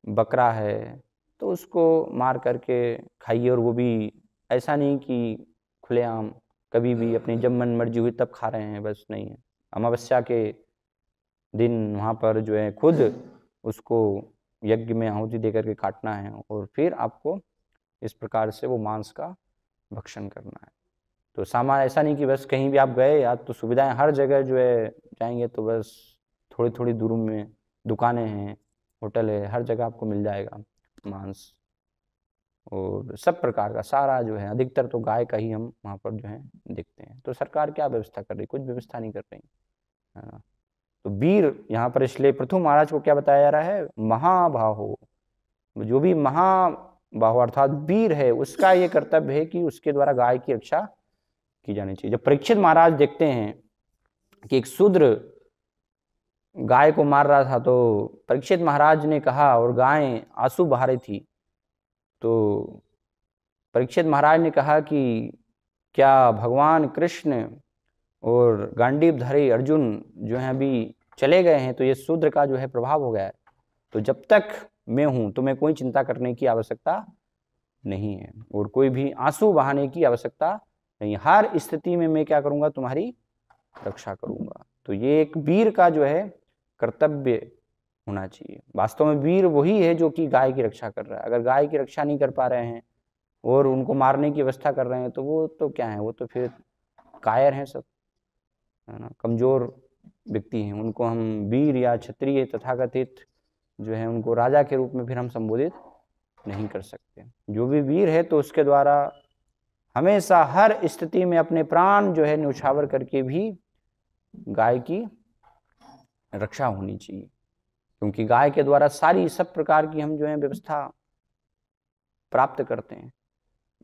बकरा है, तो उसको मार करके खाइए, और वो भी ऐसा नहीं कि खुलेआम कभी भी अपनी जब मन मर्जी हुई तब खा रहे हैं, बस नहीं है। अमावस्या के दिन वहाँ पर जो है खुद उसको यज्ञ में आहुति दे करके काटना है, और फिर आपको इस प्रकार से वो मांस का भक्षण करना है। तो सामान ऐसा नहीं कि बस कहीं भी आप गए, आज तो सुविधाएं हर जगह जो है जाएंगे तो बस थोड़ी थोड़ी दूर में दुकानें हैं, होटल है, हर जगह आपको मिल जाएगा मांस, और सब प्रकार का सारा जो है, अधिकतर तो गाय का ही हम वहाँ पर जो है देखते हैं। तो सरकार क्या व्यवस्था कर रही, कुछ व्यवस्था नहीं कर रही है ना। तो वीर यहाँ पर इसलिए पृथु महाराज को क्या बताया जा रहा है, महाबाहो, जो भी महाबाहो अर्थात वीर है, उसका ये कर्तव्य है कि उसके द्वारा गाय की रक्षा की जानी चाहिए। जब परीक्षित महाराज देखते हैं कि एक शूद्र गाय को मार रहा था, तो परीक्षित महाराज ने कहा, और गाय आंसू बहा रही थी, तो परीक्षित महाराज ने कहा कि क्या भगवान कृष्ण और गांडीवधारी अर्जुन जो हैं अभी चले गए हैं, तो ये शूद्र का जो है प्रभाव हो गया है, तो जब तक मैं हूं तुम्हें कोई चिंता करने की आवश्यकता नहीं है, और कोई भी आंसू बहाने की आवश्यकता नहीं, हर स्थिति में मैं क्या करूंगा, तुम्हारी रक्षा करूंगा। तो ये एक वीर का जो है कर्तव्य होना चाहिए। वास्तव में वीर वही है जो कि गाय की रक्षा कर रहा है। अगर गाय की रक्षा नहीं कर पा रहे हैं और उनको मारने की व्यवस्था कर रहे हैं, तो वो तो क्या है, वो तो फिर कायर हैं सब, है ना, कमजोर व्यक्ति हैं। उनको हम वीर या क्षत्रिय तथाकथित जो है उनको राजा के रूप में फिर हम संबोधित नहीं कर सकते। जो भी वीर है तो उसके द्वारा हमेशा हर स्थिति में अपने प्राण जो है न्यौछावर करके भी गाय की रक्षा होनी चाहिए, क्योंकि गाय के द्वारा सारी सब प्रकार की हम जो है व्यवस्था प्राप्त करते हैं।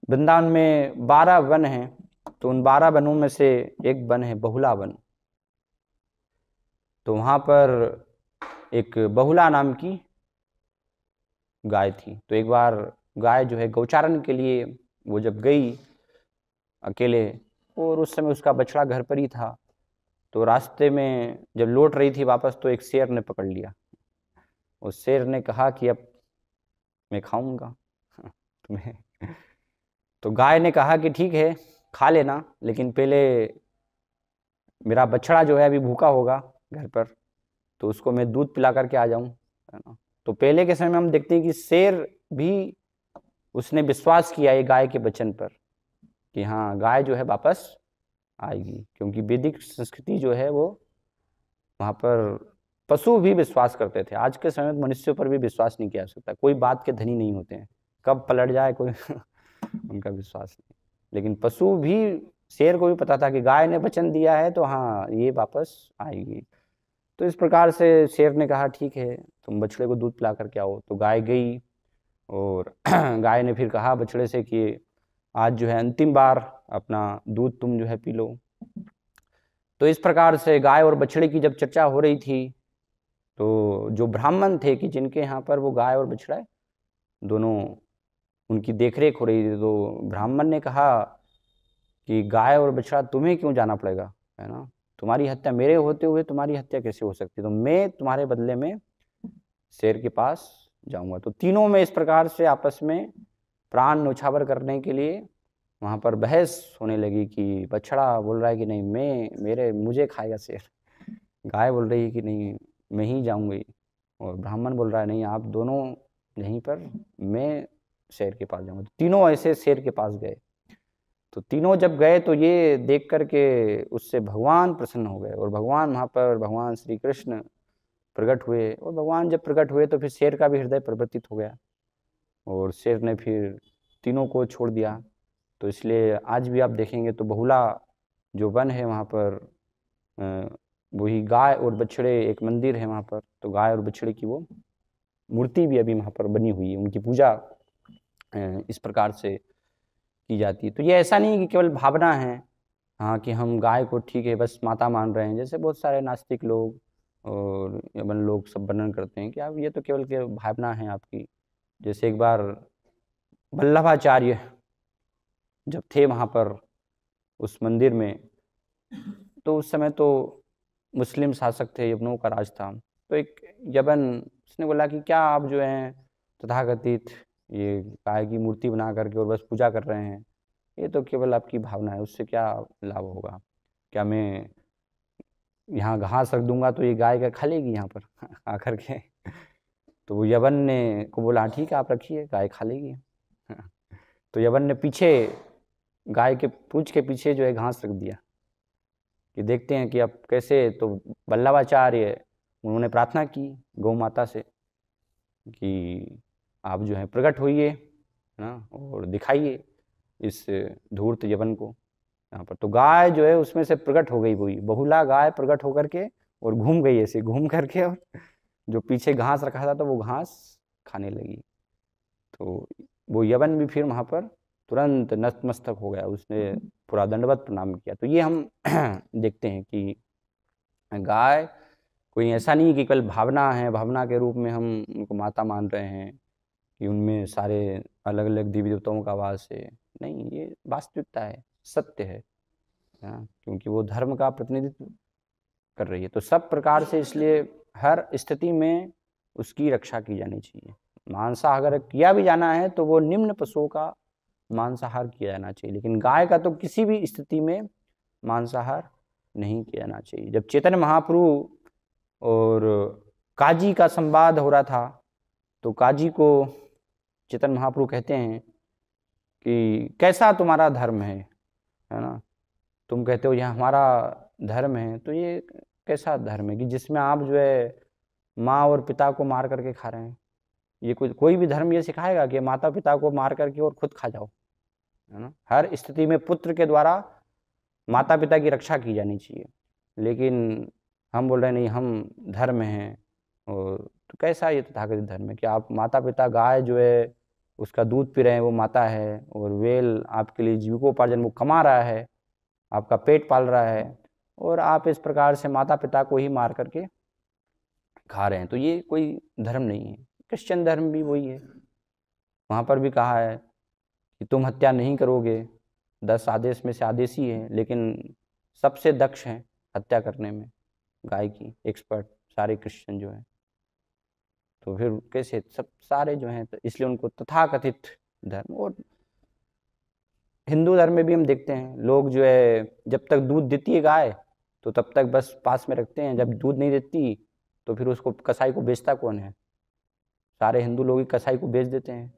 वृंदावन में 12 वन हैं, तो उन 12 वनों में से एक वन है बहुला वन। तो वहां पर एक बहुला नाम की गाय थी। तो एक बार गाय जो है गौचारण के लिए वो जब गई अकेले, और उस समय उसका बछड़ा घर पर ही था, तो रास्ते में जब लौट रही थी वापस, तो एक शेर ने पकड़ लिया। उस शेर ने कहा कि अब मैं खाऊंगा तुम्हें। तो गाय ने कहा कि ठीक है खा लेना, लेकिन पहले मेरा बछड़ा जो है अभी भूखा होगा घर पर, तो उसको मैं दूध पिला करके आ जाऊं, है ना। तो पहले के समय में हम देखते हैं कि शेर भी उसने विश्वास किया ये गाय के वचन पर कि हाँ गाय जो है वापस आएगी, क्योंकि वैदिक संस्कृति जो है वो वहाँ पर पशु भी विश्वास करते थे। आज के समय में मनुष्यों पर भी विश्वास नहीं किया जा सकता, कोई बात के धनी नहीं होते हैं, कब पलट जाए कोई उनका विश्वास नहीं। लेकिन पशु भी, शेर को भी पता था कि गाय ने वचन दिया है तो हाँ ये वापस आएगी। तो इस प्रकार से शेर ने कहा ठीक है तुम बछड़े को दूध पिला करके आओ। तो गाय गई, और गाय ने फिर कहा बछड़े से कि आज जो है अंतिम बार अपना दूध तुम जो है पी लो। तो इस प्रकार से गाय और बछड़े की जब चर्चा हो रही थी, तो जो ब्राह्मण थे कि जिनके यहाँ पर वो गाय और बछड़ा दोनों उनकी देखरेख हो रही थी, तो ब्राह्मण ने कहा कि गाय और बछड़ा तुम्हें क्यों जाना पड़ेगा, है ना, तुम्हारी हत्या मेरे होते हुए तुम्हारी हत्या कैसे हो सकती, तो मैं तुम्हारे बदले में शेर के पास जाऊंगा। तो तीनों में इस प्रकार से आपस में प्राण न्योछावर करने के लिए वहाँ पर बहस होने लगी कि बछड़ा बोल रहा है कि नहीं मुझे खाएगा शेर, गाय बोल रही है कि नहीं मैं ही जाऊंगी, और ब्राह्मण बोल रहा है नहीं आप दोनों यहीं पर, मैं शेर के पास जाऊंगा। तो तीनों ऐसे शेर के पास गए। तो तीनों जब गए तो ये देख करके उससे भगवान प्रसन्न हो गए, और भगवान वहाँ पर भगवान श्री कृष्ण प्रकट हुए, और भगवान जब प्रकट हुए तो फिर शेर का भी हृदय परिवर्तित हो गया, और शेर ने फिर तीनों को छोड़ दिया। तो इसलिए आज भी आप देखेंगे तो बहुला जो वन है वहाँ पर वही गाय और बछड़े, एक मंदिर है वहाँ पर, तो गाय और बछड़े की वो मूर्ति भी अभी वहाँ पर बनी हुई है, उनकी पूजा इस प्रकार से की जाती है। तो ये ऐसा नहीं कि केवल भावना है, हाँ, कि हम गाय को ठीक है बस माता मान रहे हैं, जैसे बहुत सारे नास्तिक लोग और यवन लोग सब वर्णन करते हैं कि आप ये तो केवल भावना है आपकी। जैसे एक बार वल्लभाचार्य जब थे वहाँ पर उस मंदिर में, तो उस समय तो मुस्लिम शासक थे, यवनों का राज था। तो एक यवन उसने बोला कि क्या आप जो हैं तथाकथित ये गाय की मूर्ति बना करके और बस पूजा कर रहे हैं, ये तो केवल आपकी भावना है, उससे क्या लाभ होगा, क्या मैं यहाँ घास रख दूंगा तो ये गाय का खा लेगी यहाँ पर आकर के। तो वो यवन ने को बोला ठीक है आप रखिए, गाय खा लेगी। तो यवन ने पीछे गाय के पूंछ के पीछे जो है घास रख दिया कि देखते हैं कि अब कैसे। तो वल्लभाचार्य उन्होंने प्रार्थना की गौ माता से कि आप जो है प्रकट होइए ना, और दिखाइए इस धूर्त यवन को यहाँ पर। तो गाय जो है उसमें से प्रकट हो गई, वही बहुला गाय प्रकट होकर के और घूम गई, ऐसे घूम करके, और जो पीछे घास रखा था तो वो घास खाने लगी। तो वो यवन भी फिर वहाँ पर तुरंत नतमस्तक हो गया, उसने पूरा दंडवत प्रणाम किया। तो ये हम देखते हैं कि गाय कोई ऐसा नहीं कि केवल भावना है, भावना के रूप में हम उनको माता मान रहे हैं कि उनमें सारे अलग अलग देवी देवताओं का वास है, नहीं, ये वास्तविकता है, सत्य है, क्योंकि वो धर्म का प्रतिनिधित्व कर रही है। तो सब प्रकार से इसलिए हर स्थिति में उसकी रक्षा की जानी चाहिए। मांसाहार अगर किया भी जाना है तो वो निम्न पशुओं का मांसाहार किया जाना चाहिए, लेकिन गाय का तो किसी भी स्थिति में मांसाहार नहीं किया जाना चाहिए। जब चैतन्य महाप्रभु और काजी का संवाद हो रहा था, तो काजी को चैतन्य महाप्रभु कहते हैं कि कैसा तुम्हारा धर्म है ना, तुम कहते हो यह हमारा धर्म है, तो ये कैसा धर्म है कि जिसमें आप जो है माँ और पिता को मार करके खा रहे हैं। ये कोई भी धर्म ये सिखाएगा कि माता पिता को मार करके और खुद खा जाओ, है ना। हर स्थिति में पुत्र के द्वारा माता पिता की रक्षा की जानी चाहिए, लेकिन हम बोल रहे नहीं हम धर्म हैं। और तो कैसा ये तथाकथित धर्म है कि आप माता पिता, गाय जो है उसका दूध पी रहे हैं वो माता है, और वेल आपके लिए जीविकोपार्जन वो कमा रहा है, आपका पेट पाल रहा है, और आप इस प्रकार से माता पिता को ही मार करके खा रहे हैं। तो ये कोई धर्म नहीं है। क्रिश्चियन धर्म भी वही है, वहाँ पर भी कहा है कि तुम हत्या नहीं करोगे, 10 आदेश में से आदेश ही है, लेकिन सबसे दक्ष हैं हत्या करने में, गाय की एक्सपर्ट सारे क्रिश्चियन जो हैं। तो फिर कैसे सब सारे जो हैं, तो इसलिए उनको तथाकथित धर्म। और हिंदू धर्म में भी हम देखते हैं लोग जो है जब तक दूध देती है गाय तो तब तक बस पास में रखते हैं, जब दूध नहीं देती तो फिर उसको कसाई को बेचता कौन है, सारे हिंदू लोग ही कसाई को बेच देते हैं।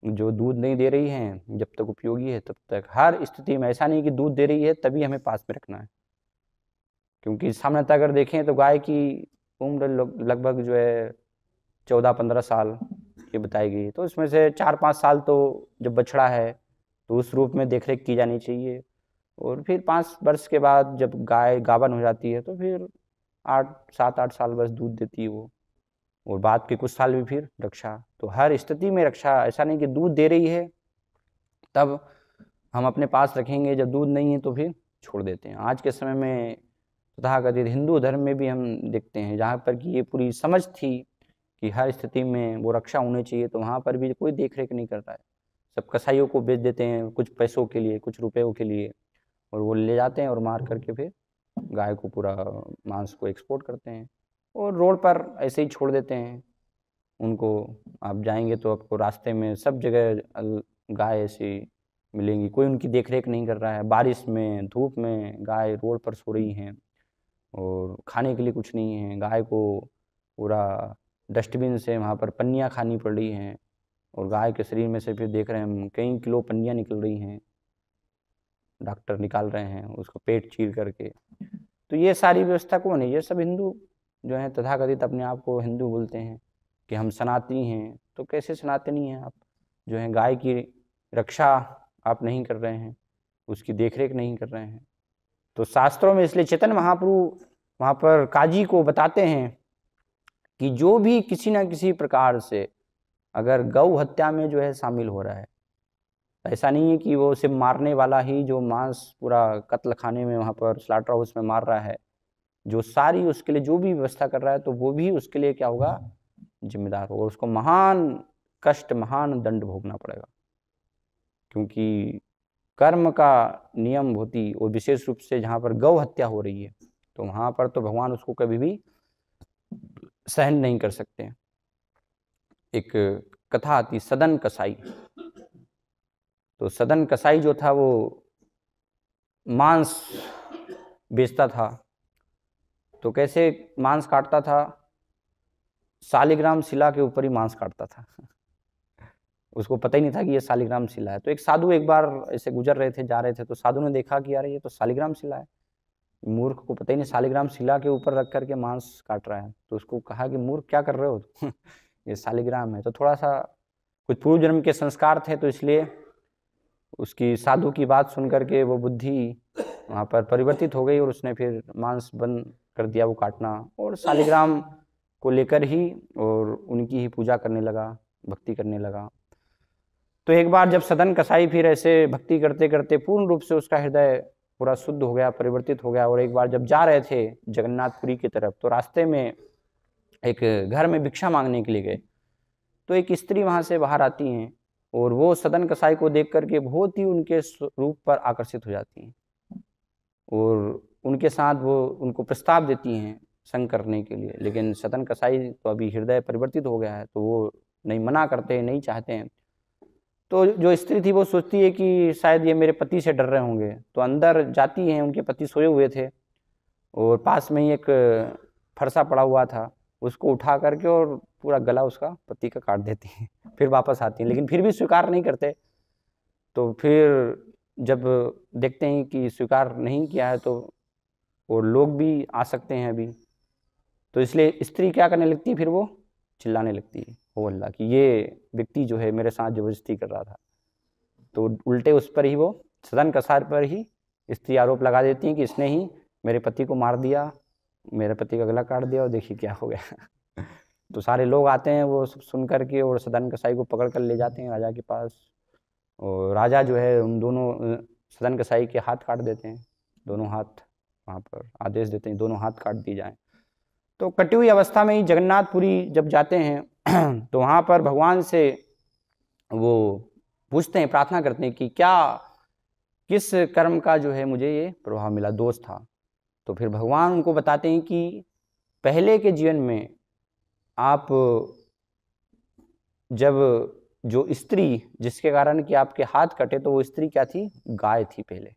जो दूध नहीं दे रही हैं जब तक उपयोगी है तब तक, हर स्थिति में, ऐसा नहीं कि दूध दे रही है तभी हमें पास में रखना है। क्योंकि सामान्यतः अगर देखें तो गाय की उम्र लगभग जो है 14-15 साल ये बताई गई, तो उसमें से 4-5 साल तो जब बछड़ा है तो उस रूप में देखरेख की जानी चाहिए, और फिर 5 वर्ष के बाद जब गाय गाभन हो जाती है तो फिर 7-8 साल बस दूध देती है वो, और बाद के कुछ साल भी फिर रक्षा। तो हर स्थिति में रक्षा, ऐसा नहीं कि दूध दे रही है तब हम अपने पास रखेंगे, जब दूध नहीं है तो फिर छोड़ देते हैं। आज के समय में तथाकथित हिंदू धर्म में भी हम देखते हैं जहाँ पर कि ये पूरी समझ थी कि हर स्थिति में वो रक्षा होनी चाहिए, तो वहाँ पर भी कोई देख रेख नहीं कर रहा है, सब कसाईयों को बेच देते हैं कुछ पैसों के लिए, कुछ रुपयों के लिए, और वो ले जाते हैं और मार करके फिर गाय को पूरा मांस को एक्सपोर्ट करते हैं और रोड पर ऐसे ही छोड़ देते हैं उनको। आप जाएंगे तो आपको रास्ते में सब जगह गाय ऐसी मिलेंगी, कोई उनकी देखरेख नहीं कर रहा है। बारिश में धूप में गाय रोड पर सो रही हैं और खाने के लिए कुछ नहीं है। गाय को पूरा डस्टबिन से वहाँ पर पन्नियाँ खानी पड़ रही हैं और गाय के शरीर में से फिर देख रहे हैं हम कई किलो पन्नियाँ निकल रही हैं, डॉक्टर निकाल रहे हैं उसको पेट चीर करके। तो ये सारी व्यवस्था कौन है? ये सब हिंदू जो हैं, तथाकथित अपने आप को हिंदू बोलते हैं कि हम सनातनी हैं। तो कैसे सनातनी हैं आप जो हैं? गाय की रक्षा आप नहीं कर रहे हैं, उसकी देखरेख नहीं कर रहे हैं। तो शास्त्रों में इसलिए चैतन्य महाप्रभु वहाँ पर काजी को बताते हैं कि जो भी किसी ना किसी प्रकार से अगर गौ हत्या में जो है शामिल हो रहा है, ऐसा नहीं है कि वो सिर्फ मारने वाला ही जो मांस पूरा कत्ल खाने में वहाँ पर स्लाटर हाउस में मार रहा है, जो सारी उसके लिए जो भी व्यवस्था कर रहा है, तो वो भी उसके लिए क्या होगा? जिम्मेदार होगा। उसको महान कष्ट, महान दंड भोगना पड़ेगा, क्योंकि कर्म का नियम होती और विशेष रूप से जहाँ पर गौ हत्या हो रही है तो वहाँ पर तो भगवान उसको कभी भी सहन नहीं कर सकते। एक कथा आती सदन कसाई। तो सदन कसाई जो था वो मांस बेचता था। तो कैसे मांस काटता था? शालिग्राम शिला के ऊपर ही मांस काटता था। उसको पता ही नहीं था कि ये शालिग्राम शिला है। तो एक साधु एक बार ऐसे गुजर रहे थे, जा रहे थे, तो साधु ने देखा कि यार ये तो शालिग्राम शिला है। मूर्ख को पता ही नहीं शालिग्राम शिला के ऊपर रख करके मांस काट रहा है। तो उसको कहा कि मूर्ख क्या कर रहे हो? ये शालिग्राम है। तो थोड़ा सा कुछ पूर्व जन्म के संस्कार थे, तो इसलिए उसकी साधु की बात सुन करके वो बुद्धि वहाँ पर परिवर्तित हो गई और उसने फिर मांस बंद कर दिया वो काटना, और शालिग्राम को लेकर ही और उनकी ही पूजा करने लगा, भक्ति करने लगा। तो एक बार जब सदन कसाई फिर ऐसे भक्ति करते करते पूर्ण रूप से उसका हृदय पूरा शुद्ध हो गया, परिवर्तित हो गया, और एक बार जब जा रहे थे जगन्नाथपुरी की तरफ, तो रास्ते में एक घर में भिक्षा मांगने के लिए गए। तो एक स्त्री वहाँ से बाहर आती हैं और वो सदन कसाई को देख करके बहुत ही उनके रूप पर आकर्षित हो जाती हैं और उनके साथ वो उनको प्रस्ताव देती हैं संग करने के लिए। लेकिन सदन कसाई तो अभी हृदय परिवर्तित हो गया है, तो वो नहीं, मना करते हैं, नहीं चाहते हैं। तो जो स्त्री थी वो सोचती है कि शायद ये मेरे पति से डर रहे होंगे, तो अंदर जाती हैं। उनके पति सोए हुए थे और पास में ही एक फरसा पड़ा हुआ था, उसको उठा करके और पूरा गला उसका पति का काट देती हैं। फिर वापस आती हैं, लेकिन फिर भी स्वीकार नहीं करते। तो फिर जब देखते हैं कि स्वीकार नहीं किया है, तो और लोग भी आ सकते हैं अभी, तो इसलिए स्त्री क्या करने लगती है? फिर वो चिल्लाने लगती है, हो अल्लाह, कि ये व्यक्ति जो है मेरे साथ जबरदस्ती कर रहा था। तो उल्टे उस पर ही वो सदन कसाई पर ही स्त्री आरोप लगा देती है कि इसने ही मेरे पति को मार दिया, मेरे पति का गला काट दिया, और देखिए क्या हो गया। तो सारे लोग आते हैं वो सब सुन करके, और सदन कसाई को पकड़ कर ले जाते हैं राजा के पास। और राजा जो है उन दोनों सदन कसाई के हाथ काट देते हैं, दोनों हाथ, वहाँ पर आदेश देते हैं दोनों हाथ काट दिए जाएं। तो कटी हुई अवस्था में ही जगन्नाथपुरी जब जाते हैं तो वहाँ पर भगवान से वो पूछते हैं, प्रार्थना करते हैं कि क्या, किस कर्म का जो है मुझे ये प्रभाव मिला, दोष था। तो फिर भगवान उनको बताते हैं कि पहले के जीवन में आप जब जो स्त्री जिसके कारण कि आपके हाथ कटे, तो वो स्त्री क्या थी? गाय थी पहले।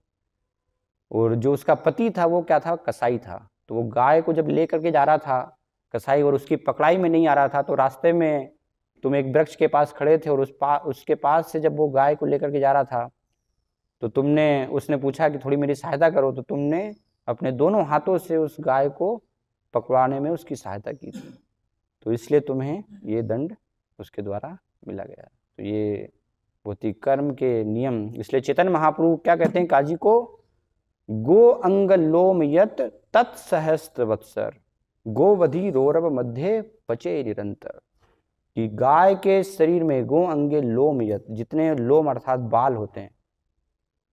और जो उसका पति था वो क्या था? कसाई था। तो वो गाय को जब ले करके जा रहा था कसाई, और उसकी पकड़ाई में नहीं आ रहा था, तो रास्ते में तुम एक वृक्ष के पास खड़े थे, और उसके पास से जब वो गाय को लेकर के जा रहा था, तो उसने पूछा कि थोड़ी मेरी सहायता करो, तो तुमने अपने दोनों हाथों से उस गाय को पकड़ाने में उसकी सहायता की थी। तो इसलिए तुम्हें ये दंड उसके द्वारा मिला गया। तो ये होती कर्म के नियम। इसलिए चैतन्य महाप्रभु क्या कहते हैं काजी को? गो अंग लोम यत तत्सहस्त्र वत्सर, गोवधि रोरव मध्य पचे निरंतर। कि गाय के शरीर में गो अंगे लोम यत, जितने लोम अर्थात बाल होते हैं,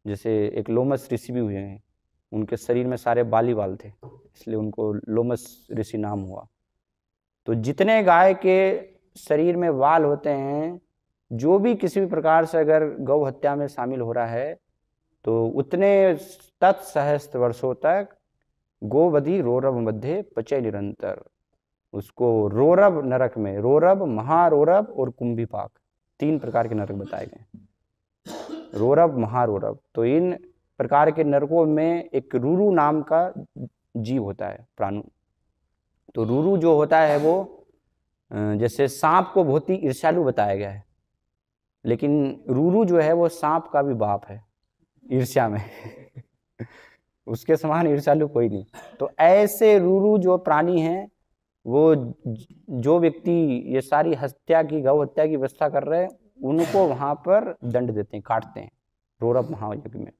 जैसे एक लोमस ऋषि भी हुए हैं, उनके शरीर में सारे बाल ही बाल थे, इसलिए उनको लोमस ऋषि नाम हुआ। तो जितने गाय के शरीर में बाल होते हैं, जो भी किसी भी प्रकार से अगर गौ हत्या में शामिल हो रहा है, तो उतने तत्सहस्त्र वर्षों तक गोवधि रोरब मध्य पचय निरंतर। उसको रोरब नरक में, रोरब, महारोरब और कुंभीपाक, 3 प्रकार के नरक बताए गए। रोरब, महारोरब, तो इन प्रकार के नरकों में एक रुरु नाम का जीव होता है, प्राणु। तो रुरु जो होता है वो जैसे सांप को बहुत ही ईर्ष्यालु बताया गया है, लेकिन रुरु जो है वो सांप का भी बाप है ईर्ष्या में उसके समान ईर्ष्यालु कोई नहीं। तो ऐसे रुरु जो प्राणी हैं, वो जो व्यक्ति ये सारी हत्या की, गौ हत्या की व्यवस्था कर रहे हैं, उनको वहां पर दंड देते हैं, काटते हैं रोरब महायज्ञ में।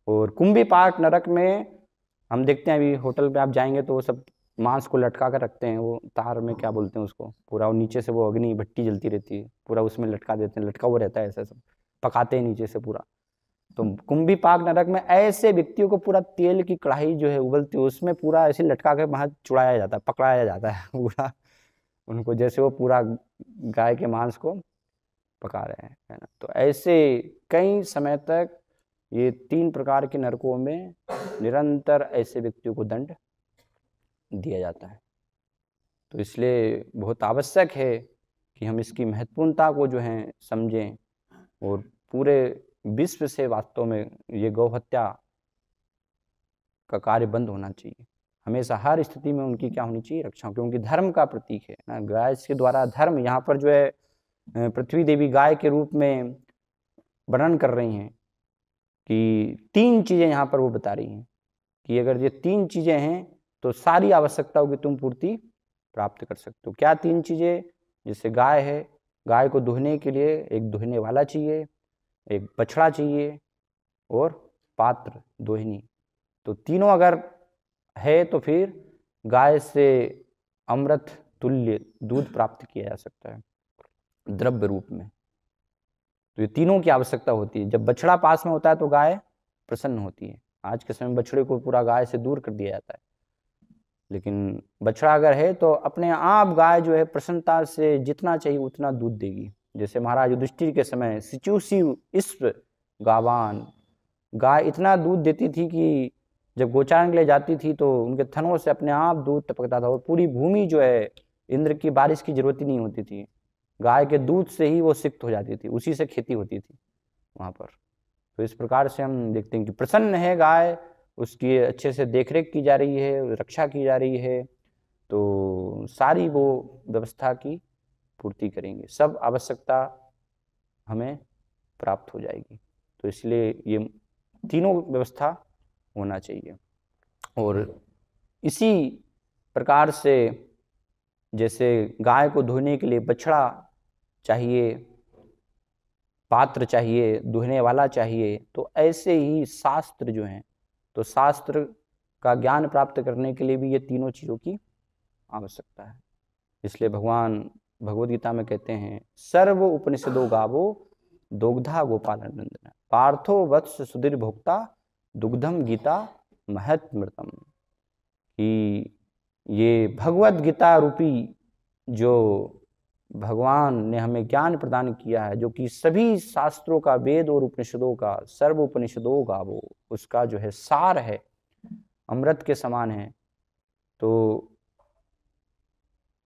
और कुंभीपाक नरक में हम देखते हैं, अभी होटल पे आप जाएंगे तो वो सब मांस को लटका कर रखते हैं, वो तार में क्या बोलते हैं उसको, पूरा वो नीचे से वो अग्नि भट्टी जलती रहती है, पूरा उसमें लटका देते हैं, लटका हुआ रहता है, ऐसा सब पकाते हैं नीचे से पूरा। तो कुंभीपाक नरक में ऐसे व्यक्तियों को पूरा तेल की कढ़ाई जो है उबलती है, उसमें पूरा ऐसे लटका कर वहां चुड़ाया जाता है, पकड़ाया जाता है पूरा उनको, जैसे वो पूरा गाय के मांस को पका रहे हैं, है ना। तो ऐसे कई समय तक ये 3 प्रकार के नरकों में निरंतर ऐसे व्यक्तियों को दंड दिया जाता है। तो इसलिए बहुत आवश्यक है कि हम इसकी महत्वपूर्णता को जो है समझें, और पूरे विश्व से वास्तव में ये गौ हत्या का कार्य बंद होना चाहिए। हमेशा हर स्थिति में उनकी क्या होनी चाहिए, रक्षा, क्योंकि धर्म का प्रतीक है ना, गाय के द्वारा धर्म। यहाँ पर जो है पृथ्वी देवी गाय के रूप में वर्णन कर रही हैं कि 3 चीजें यहाँ पर वो बता रही हैं कि अगर ये 3 चीजें हैं तो सारी आवश्यकताओं की तुम पूर्ति प्राप्त कर सकते हो। क्या 3 चीजें? जैसे गाय है, गाय को दुहने के लिए एक दुहने वाला चाहिए, एक बछड़ा चाहिए और पात्र दोहिनी। तो तीनों अगर है तो फिर गाय से अमृत तुल्य दूध प्राप्त किया जा सकता है द्रव्य रूप में। तो ये तीनों की आवश्यकता होती है। जब बछड़ा पास में होता है तो गाय प्रसन्न होती है। आज के समय में बछड़े को पूरा गाय से दूर कर दिया जाता है, लेकिन बछड़ा अगर है तो अपने आप गाय जो है प्रसन्नता से जितना चाहिए उतना दूध देगी। जैसे महाराज युधिष्ठिर के समय सिचुसिव इस्व गावान, गाय इतना दूध देती थी कि जब गोचारण के लिए जाती थी तो उनके थनों से अपने आप दूध टपकता था, और पूरी भूमि जो है इंद्र की बारिश की जरूरत ही नहीं होती थी, गाय के दूध से ही वो सिक्त हो जाती थी, उसी से खेती होती थी वहाँ पर। तो इस प्रकार से हम देखते हैं कि प्रसन्न है गाय, उसकी अच्छे से देखरेख की जा रही है, रक्षा की जा रही है, तो सारी वो व्यवस्था की पूर्ति करेंगे, सब आवश्यकता हमें प्राप्त हो जाएगी। तो इसलिए ये तीनों व्यवस्था होना चाहिए। और इसी प्रकार से जैसे गाय को धोने के लिए बछड़ा चाहिए, पात्र चाहिए, दुहने वाला चाहिए, तो ऐसे ही शास्त्र जो हैं, तो शास्त्र का ज्ञान प्राप्त करने के लिए भी ये तीनों चीज़ों की आवश्यकता है। इसलिए भगवान भगवद गीता में कहते हैं, सर्व उपनिषदो गावो दुग्धा गोपालनंदन पार्थो वत्स सुधीर भोक्ता दुग्धम गीता महत्मृतम। कि ये भगवद गीता रूपी जो भगवान ने हमें ज्ञान प्रदान किया है, जो कि सभी शास्त्रों का, वेद और उपनिषदों का, सर्व उपनिषदों का वो उसका जो है सार है, अमृत के समान है। तो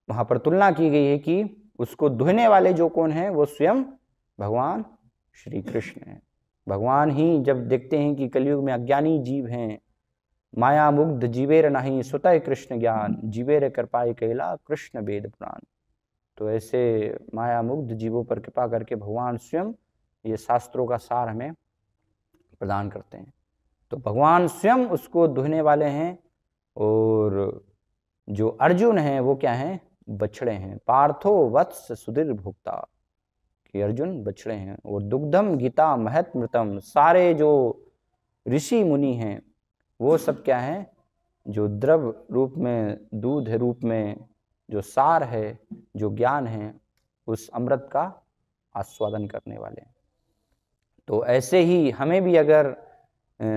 वहां पर तुलना की गई है कि उसको दुहने वाले जो कौन है, वो स्वयं भगवान श्री कृष्ण है। भगवान ही जब देखते हैं कि कलयुग में अज्ञानी जीव हैं, माया मुग्ध जीवेर नहीं स्वतः कृष्ण ज्ञान, जीवेर कृपाई कैला कृष्ण वेद पुराण। तो ऐसे माया मुग्ध जीवों पर कृपा करके भगवान स्वयं ये शास्त्रों का सार हमें प्रदान करते हैं। तो भगवान स्वयं उसको दुहने वाले हैं, और जो अर्जुन हैं वो क्या हैं, बछड़े हैं। पार्थो वत्स सुधीर भोक्ता, कि अर्जुन बछड़े हैं। और दुग्धम गीता महत्मृतम, सारे जो ऋषि मुनि हैं वो सब क्या हैं, जो द्रव रूप में, दूध रूप में जो सार है, जो ज्ञान है, उस अमृत का आस्वादन करने वाले हैं। तो ऐसे ही हमें भी अगर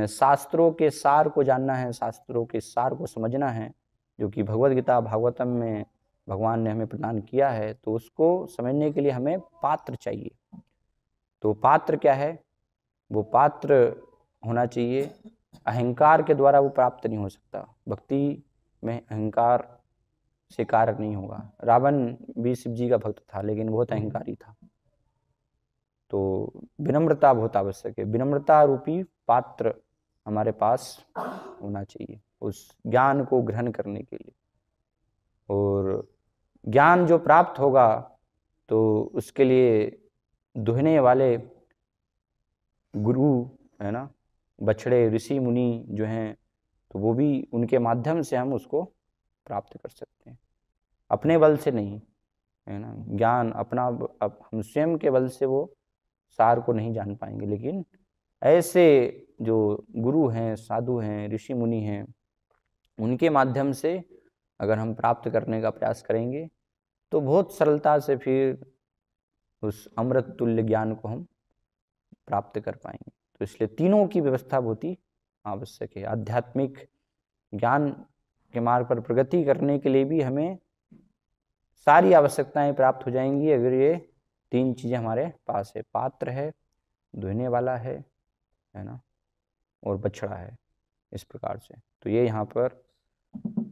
शास्त्रों के सार को जानना है, शास्त्रों के सार को समझना है, जो कि भगवद गीता भागवतम में भगवान ने हमें प्रदान किया है, तो उसको समझने के लिए हमें पात्र चाहिए। तो पात्र क्या है? वो पात्र होना चाहिए। अहंकार के द्वारा वो प्राप्त नहीं हो सकता। भक्ति में अहंकार से कार्य नहीं होगा। रावण भी शिव जी का भक्त था, लेकिन बहुत अहंकारी था। तो विनम्रता बहुत आवश्यक है। विनम्रता रूपी पात्र हमारे पास होना चाहिए उस ज्ञान को ग्रहण करने के लिए। और ज्ञान जो प्राप्त होगा तो उसके लिए दुहने वाले गुरु है ना, बछड़े ऋषि मुनि जो हैं, तो वो भी उनके माध्यम से हम उसको प्राप्त कर सकते हैं, अपने बल से नहीं, है ना। ज्ञान अपना हम स्वयं के बल से वो सार को नहीं जान पाएंगे, लेकिन ऐसे जो गुरु हैं, साधु हैं, ऋषि मुनि हैं, उनके माध्यम से अगर हम प्राप्त करने का प्रयास करेंगे तो बहुत सरलता से फिर उस अमृत तुल्य ज्ञान को हम प्राप्त कर पाएंगे। तो इसलिए तीनों की व्यवस्था बहुत ही आवश्यक है। आध्यात्मिक ज्ञान के मार्ग पर प्रगति करने के लिए भी हमें सारी आवश्यकताएं प्राप्त हो जाएंगी अगर ये तीन चीजें हमारे पास है। पात्र है, धोने वाला है ना, और बछड़ा है। इस प्रकार से तो ये यहाँ पर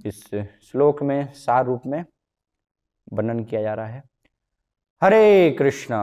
इस श्लोक में सार रूप में वर्णन किया जा रहा है। हरे कृष्णा।